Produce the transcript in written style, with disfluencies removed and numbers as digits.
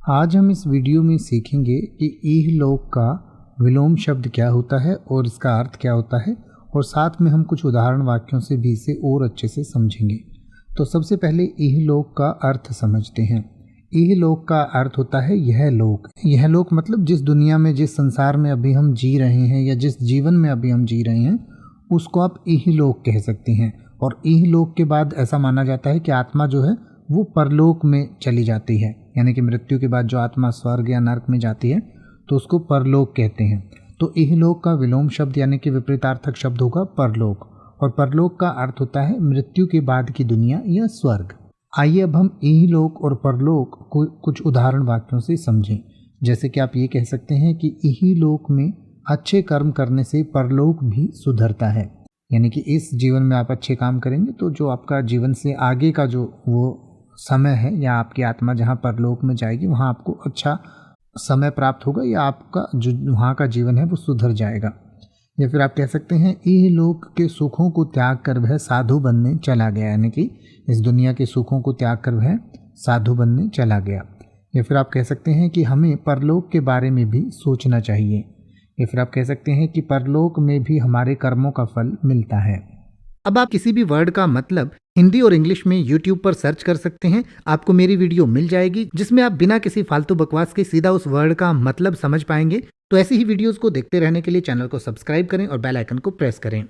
आज हम इस वीडियो में सीखेंगे कि इहलोक का विलोम शब्द क्या होता है और इसका अर्थ क्या होता है, और साथ में हम कुछ उदाहरण वाक्यों से भी इसे और अच्छे से समझेंगे। तो सबसे पहले इहलोक का अर्थ समझते हैं। इहलोक का अर्थ होता है यह लोक। यह लोक मतलब जिस दुनिया में, जिस संसार में अभी हम जी रहे हैं या जिस जीवन में अभी हम जी रहे हैं उसको आप इहलोक कह सकते हैं। और इहलोक के बाद ऐसा माना जाता है कि आत्मा जो है वो परलोक में चली जाती है, यानी कि मृत्यु के बाद जो आत्मा स्वर्ग या नरक में जाती है तो उसको परलोक कहते हैं। तो इहलोक का विलोम शब्द यानी कि विपरीतार्थक शब्द होगा परलोक, और परलोक का अर्थ होता है मृत्यु के बाद की दुनिया या स्वर्ग। आइए अब हम इहलोक और परलोक को कुछ उदाहरण वाक्यों से समझें। जैसे कि आप ये कह सकते हैं कि इहलोक में अच्छे कर्म करने से परलोक भी सुधरता है, यानी कि इस जीवन में आप अच्छे काम करेंगे तो जो आपका जीवन से आगे का जो वो समय है या आपकी आत्मा जहाँ परलोक में जाएगी वहाँ आपको अच्छा समय प्राप्त होगा या आपका जो वहाँ का जीवन है वो सुधर जाएगा। या फिर आप कह सकते हैं इहलोक के सुखों को त्याग कर वह साधु बनने चला गया, यानी कि इस दुनिया के सुखों को त्याग कर वह साधु बनने चला गया। या फिर आप कह सकते हैं कि हमें परलोक के बारे में भी सोचना चाहिए। या फिर आप कह सकते हैं कि परलोक में भी हमारे कर्मों का फल मिलता है। अब आप किसी भी वर्ड का मतलब हिंदी और इंग्लिश में YouTube पर सर्च कर सकते हैं, आपको मेरी वीडियो मिल जाएगी जिसमें आप बिना किसी फालतू बकवास के सीधा उस वर्ड का मतलब समझ पाएंगे। तो ऐसी ही वीडियोस को देखते रहने के लिए चैनल को सब्सक्राइब करें और बेल आइकन को प्रेस करें।